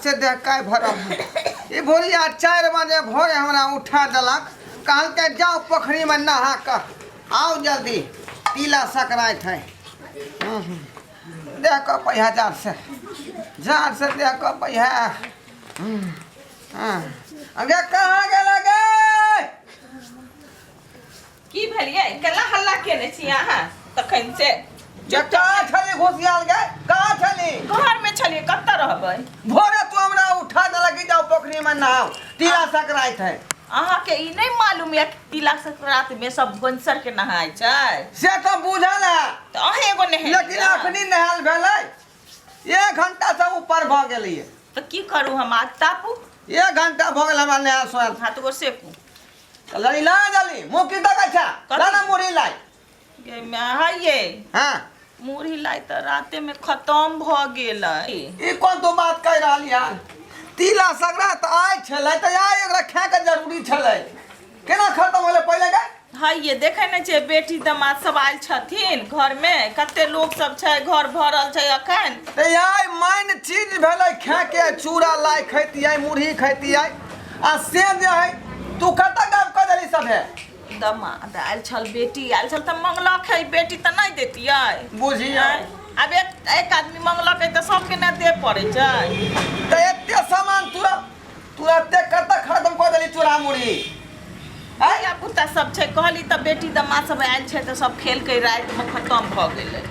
से देख काय भरम ये भोरिया 4 बजे भोरे हमरा उठा देलक कहल के जाओ पोखरी में नहा कर आओ जल्दी तिला संक्रांति है देख को पैसा जार से देख को पैसा अगे कहाँ गेला गे की भेलिए कला हल्ला केने छी अहाँ तखन से कहाँ छली घुसियाल गे कहाँ छली घर में छलिए कत्ता रहबै भोरे तू हमरा उठा देलक कि जाओ पोखरी में नहाओ तिला संक्रांति है अहाँ के ई नहीं मालूम है तिला संक्रांति में सब भोंसर के नहाय छै से तो बुझल है तो अहे एगो नहीं लेकिन अखनी नहाल भेलै 1 घंटा से ऊपर भ गेलिए तो की करू हम आग तापू 1 घंटा भ गेल हमरा नहा सोयल हाथ गो सेकू लड़ी ला जली मुंह की तक अच्छा लाना मुड़ी लाई गे मैं हाइए हां मुरही लाई तो राते में खत्म भ गेल ई कौन तो बात कह रहल यार तिला संक्रांति आय छलै त आय एकरा खाय के जरूरी छलै केना खत्म होले पहिले गे हाइए देखे नहीं छे बेटी दामाद सब आयल छथिन घर में कते लोग सब छै घर भरल छै अखन त आय माइन चीज भेलै खाय के चूड़ा लाई खैती आय मुरही खैती आय आ से जे है तू कत गप क देली सब है दामाद आयल छल बेटी आयल छल त मंगलक है बेटी त नहीं देतियै बुझियै अब एक आदमी मंगलक है त सबके न दे पड़े छै त एते सामान तुरंत कत खत्म क देली चूड़ा मुरही या पुता सब छै कहली त बेटी दामाद सब आयल छै त सब खेल के रात में खत्म भ गेलै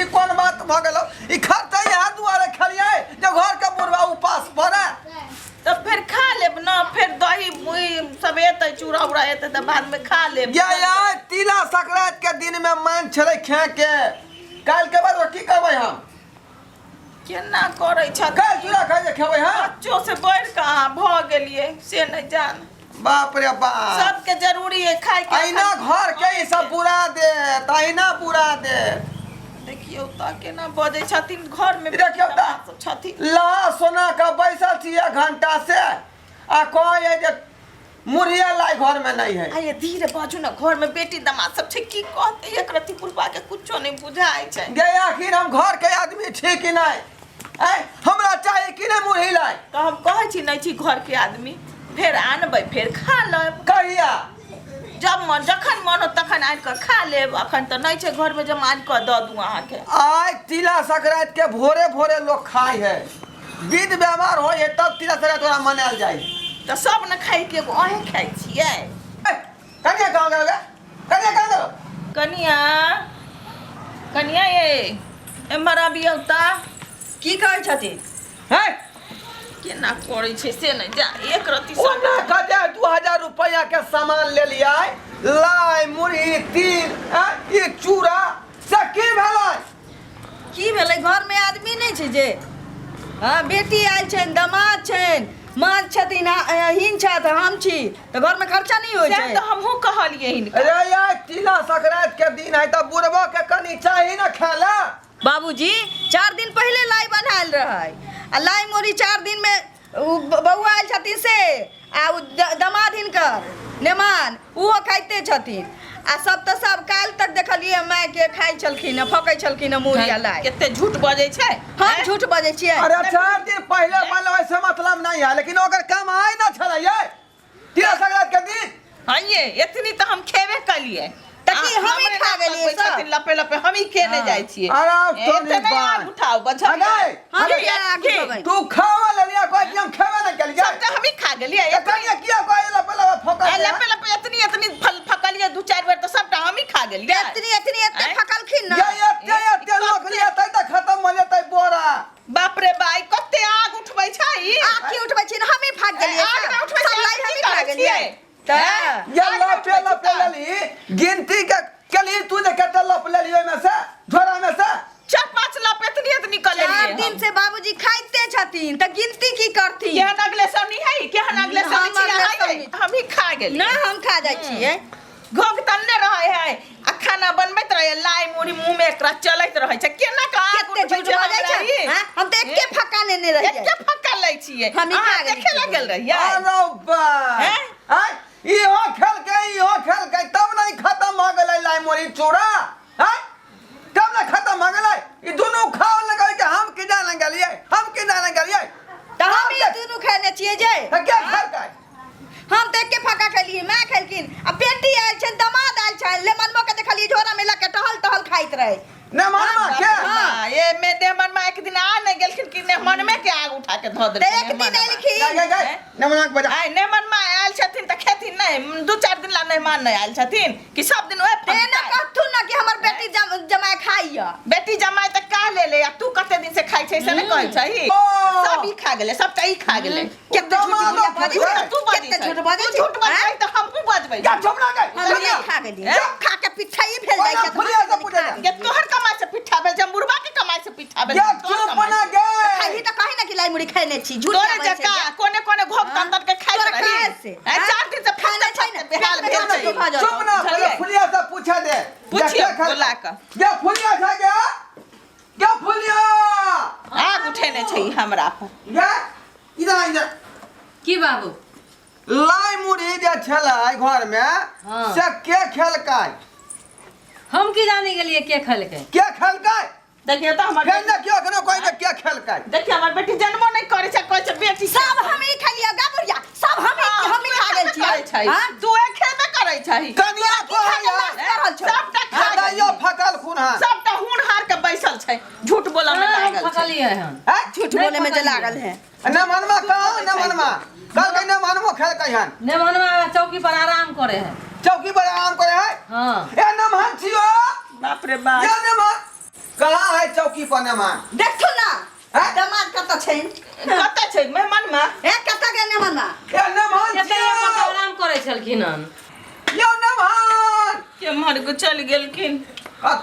ई कोन बात भ गेलो ई खर्चा यहाँ दुआरे खलियै जे घर के बुढ़वा उपास पड़े तो फिर खा लेब ना फिर दही सब एतै चूड़ा उड़ा एतै त बाद में खा लेब यार तिला संक्रांति के दिन में मान छलै खाय के काल के बाद की करबै हम केना करै छ काल चूड़ा खाय के खेबै हम बच्चों से बढ़ कहाँ भ गेलिए से नहीं जान बाप रे बाप सबके जरूरी है खाए के अहिना घर के ई सब बुरा दे तहिना बुरा दे देखियो ता केना बजै छथिन घर में देखियो ता सब छथिन ला सोना का बैसल छी 1 घंटा से आ कहै जे मुरहिया लाई घर में नहीं है आये धीरे बाजू ना घर में बेटी दामाद सब छै की कहते एक रति पुरबा के कुछो नहीं बुझाय छै गे आखिर हम घर के आदमी छी कि नहीं ऐ हमरा चाहिए कि नहीं मुरही लाई तो हम कहै छी नहीं छी घर के आदमी फिर आनबै फिर खा लेब कहिया जब मन जखन मन हो तखन आन कर खा लेब अखन तो नहीं छै घर में जब आन कर द दूं अहाँ के आज तिला संक्रांति के भोरे भोरे लोग खाए है विध व्यवहार हो है तब तिला संक्रांति तोरा मनायल जाए तो सब न खाई के एगो अहे खाई छियै कनिया कहाँ गेल कनिया कहाँ गेल कनिया कनिया ये एम्हर अबियौ ता की कहै छथिन है केना करै छै से नहीं जा एक रति ओना कते 2000 रुपया के सामान ले लिया लाई मुरही तिल ये चूड़ा से की भेलै की भेलै घर में आदमी नहीं छै जे हाँ बेटी आयल छनि दामाद छनि माँ छथिन हिन छथि हम छी तो घर में खर्चा नहीं होइ छै तो हमहू कहलिए हिनका अरे यार तिला संक्रांति के दिन है तो बुढ़बा के कनी चाही ना खाला बाबूजी 4 दिन पहले लाई बनायल रहे आ लाई मोरी 4 दिन में बउआ आयल छथिन से आ दामाद हिनकर नेमान उहो खाइते छथिन आ सब तो सब काल तक देखलिए माय के खाइ छलखिन फकै छलखिन मुरहिया लाई केते झूठ बजै छै हम झूठ बजै छियै अरे 4 दिन पहले बनल से मतलब नहीं है लेकिन ओकर काम आइ ना छलै ये तिला संक्रांति के दिन हाइए इतनी तो हम खेबे कलिए तकी हम ही खा गेलिए सब लपे लपे हम ही खेने जाय छिए अरे तो नहीं बात उठाओ बजा अरे तू खावा लेलिया कोई हम खेबे ना केलिए सब तो हम ही खा गेलिए कनिया किया कोई लपे फका लपे लपे इतनी फल फकलिए 2-4 बेर तो सबटा हम ही खा गेलिए इतनी फकलखिन ना ये लोग लिया तै त खत्म हो जेतै बोरा बाप रे बाई कते आग उठबै छै आग की उठबै छी हम ही भाग गेलिए आग ना उठबै छै हम ही भाग गेलिए ये लपे लेली गिनती के लिए तू ने कते लप लेली ओय में से झोरा में से 4-5 लप इतनी निकले 4 दिन से बाबूजी खाइते छथिन त गिनती की करथिन केहन अगले सब नहीं है केहन अगले सब नहीं हम ही खा गेली ना हम खा जाइ छियै घोग तन्ने रहे है आ खाना बनबैत रहे लाई मुड़ी मुंह में एकरा चलैत रहे छै केना का केते झूठ बजै छै हम त एके फक्का लेने रहिए एके फक्का लै छियै हम ही खा गेली देखे लागल रहिए अरे बा हैं इहो खेल के तब नहीं खत्म हो गेलै लाई मोरी चूड़ा हैं तब ना खत्म हो गेलै ई दोनों खाओ लगे के हम के जाने गेलिए धो दे एक दिन नहीं लिखी गए नमन के बजा आय नेमन में आयल छथिन त खेथिन नहीं 2-4 दिन ला मेहमान नहीं आयल छथिन कि सब दिन ओए ते ना कहथु ना कि हमर बेटी जमाई खाइया बेटी जमाई त का ले ले तू कते दिन से खाइ छै से नहीं कहै छही सब ई खा गेले सबटा ई खा गेले केते झूठ बाजी तू बाजी केते झूठ बाजी झूठ बाजी त हमहु बजबै जा चुप ना हम गए नहीं खा गेली खा के पिठा ही भेल जाय छै फुलिया से पूछे ये तोहर कमाई से पिठा भेल छै मुर्गा के कमाई से पिठा भेल या चुप ना गए खाई त कहि ना कि लाई मुड़ी खैने छी झूठ तोरे जका कोने कोने घोक तंतर के खाइ तोरा रही कैसे? 4 दिन से खाना छै ना बेहाल भेल छै चुप ना पहले फुलिया से पूछे दे पूछिए बोला का क्या फुलिया था क्या फुलिया आग उठेने छै हमरा पर क्या इधर की बाबू लाई मुड़ी जे छलै घर में हाँ। से के खेलकै हम की जाने गेलिए के खेलकै के खेलकै देखिए तो हमर फेर न क्यों कनो कोई ने के खेलकै देखिए हमर बेटी जन्मो नहीं करे छै कहै छै बेटी सब हम ही खा लिया गाबुरिया सब हम ही खा गेल छी हां तू एक खेबे करे छही कनिया को सबटा खा यो फकल खून है सबटा हुन हार के बैसल छै झूठ बोला में लागल छै फकलिए हम हैं झूठ बोले में जे लागल है न मनमा कहो न मनमा कल के न मनमो खेलकै हन ने मनवा चौकी पर आराम करे है चौकी पर आराम करे है हां ए न मान छियो बाप रे बाप या न मान कहां है चौकी पर न मान देखथु ना हैं? दमाद कत छै कत छै मेहमान में ए कत के ने मनवा ए न मान केते छियो आराम करे छलखिन हन यो न मान के मर को चल गेलखिन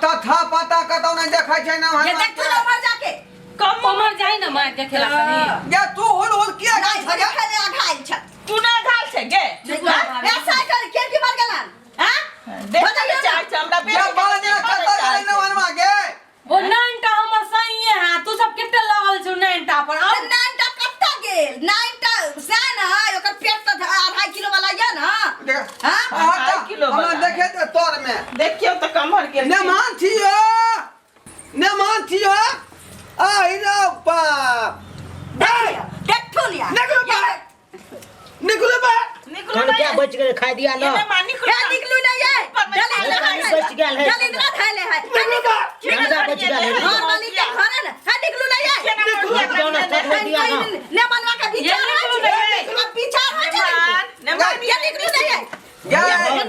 तथा पता कतौ नहीं देखै छै न ये मान देखथु ना मर जाके कम उमर जाई ना मार देखेला कनी या तू होल किया नहीं गई छगे खेले आघाल छ तू ना घाल छै गे ए साइकिल के की मर गेलन हां देख ले चाह छै हमरा या बाने कतौ नहीं न मनवा गे वो नानटा हमर सही है तू सब केते लगल छु नानटा पर और नानटा कत्ता गेल नानटा सान है ओकर पेट त 2.5 किलो वाला या ना हां हां किलो हमरा वाला। देखे तो तोर में देखियो तो कमर गेल न मान छियो न मान छियो आई रो बाप देखथु लिया निकलो बाहर निकलो बाहर निकलो हम क्या बच गए खा दिया लो ये मान निकलो क्या निकलू नहीं है जल्दी बच गया है जल्दी इतना खाले है निकलो बाहर ज्यादा बच गया है घर वाली के घर है ना हां निकलू नहीं है ने बनवा के विचार है अब विचार है ये निकलू नहीं है क्या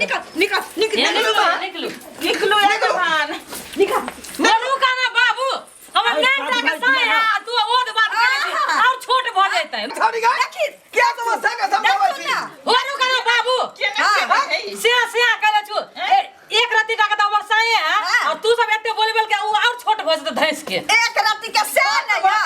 निकल निकल निकल निकलू निकलो ये जवान निकल मनु का ना बाबू हमर नानटा के सही है तू ओद बात करे और छोट भ जैतै छोड़ी गई क्या समस्या का समझावे छी मनु का ना बाबू से कहले छु एक राती का त हमर सही है और तू सब एते बोलबल के और छोट भ जैतै धैस के एक राती के से नहीं है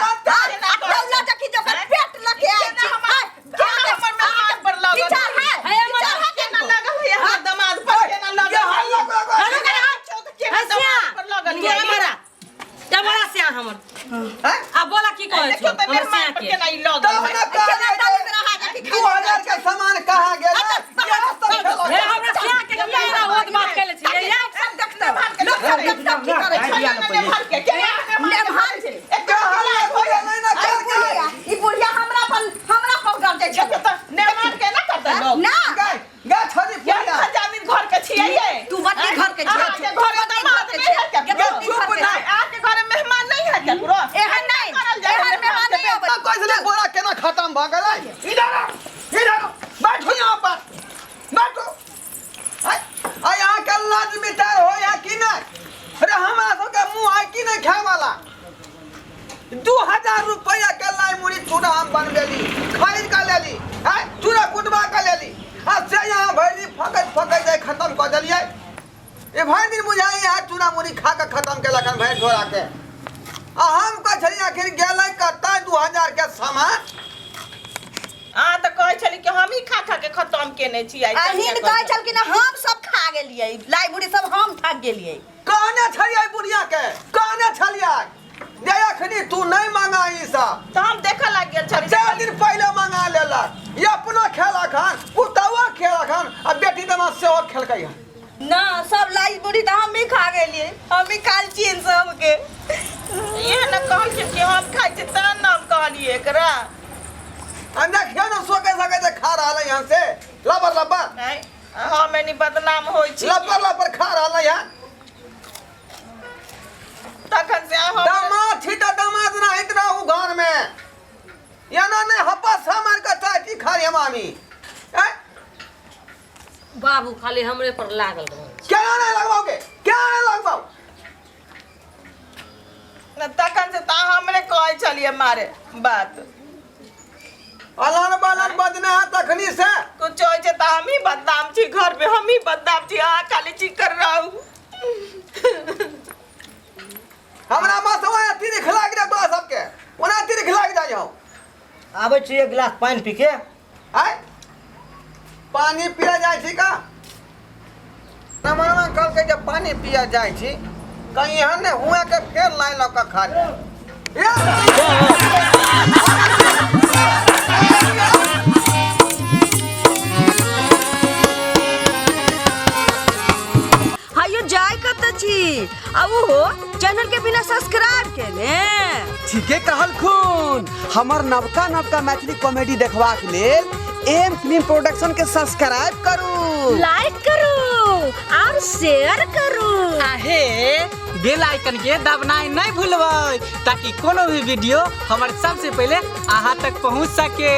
अकेला जकी जो पेट लगे क्या हमर मेहमान पर लगल विचार है विचार है के ना लगल है हमर दामाद पर के ना लगल है मनु का के ना दामाद पर लगल है हमारा हमारा से हमर अब बोला की कहै देखियो छु तो मेहमान पर के ना ई लगल तब है न कहे 2000 के सामान कहां गेल हे हमरा सिया के किया ओद बात कहले छी या ई बुढ़िया हमरा पर डर जाय छै ना गा छोड़ी फुलिया घर के छियै तू बच्चे घर के घर के दामाद नहीं है क्या चुप ना आपके घर में मेहमान नहीं है क्या पूरा एहन नहीं एहन मेहमान नहीं आवे कैसे बोरा केना खत्म भ गेलै इधर बैठो यहां पर बैठो आ यहां के लाज मिटार हो या कि नहीं अरे हमरा सब के मुंह है कि नहीं खाए वाला 2000 रुपया के लाई मुड़ी चूड़ा हम बनवेली खरीद के लेली है चूड़ा कुटबा के लेली आ से यहां भैली फकैत जाय खत्म कर देलिए ए भर दिन बुझाई है चूड़ा मुड़ी खा के खत्म केलकन भैर झोरा के आ हम कह छली आखिर गेलै कतै 2000 के सामान तो कहै छली कि हम ही खा खा के खत्म केने छी अहिन कहै छल कि ना हम सब खा गेलिए लाई बुढ़ी सब हम खा गेलिए कहने छलियै बुढ़िया के कहने छलियै जे अखनी तू नहीं मांगा ई सब तो हम देख लग गेल छली 4 दिन पहले मांगा लेलक ये अपना खेलक हन पुतवा खेलक हन आ बेटी दमाद से और खेलकै हन ना सब लाई बुढ़ी तो हम ही खा गेलिए हम ही काल चीन सब के ये न कहल कि हम खाइ छी त नाम कहलिए एकरा अंदर देखियो न सोके सके जे खा रहलै हन से लबर लबर नहीं हम एनी बदनाम होई छी लबर खा रहलै हन तखन से हम दामाद छी त दामाद रहित रहू घर में याना नहीं हप्पा सामान का चाची खाली मामी हैं बाबू खाली हमरे पर लागल रहो क्या नहीं लगवाओगे क्या नहीं लगवाओ न तखन से ता हमरे कहे चलिए मारे बात अलान बालन बदने तखनी से कुछ होय छै ता हम ही बदनाम छी घर पे हम ही बदनाम छी आ खाली छी कर रहू हमरा मसवा तीर खिला के तो सबके ओना तीर खिला के जाओ आबै छी एक गिलास पानी पी के आय पानी पिया जाय छी का नमनवा कल के जब पानी पिया जाय छी कहीं यहाँ ने हुआ के फेर लाइन लगा खा ले हायो जाय कत छी आ वो चैनल के बिना सब्सक्राइब के ने ठीके कहल खून हमर नवका नवका मैथिली कॉमेडी देखबाक लेल एम फिल्म प्रोडक्शन के सब्सक्राइब करू लाइक करू और शेयर करू आहे बेल आइकन के दबनाई नहीं भूलबै ताकि कोनो भी वीडियो हमारे सबसे पहले अहाँ तक पहुंच सके।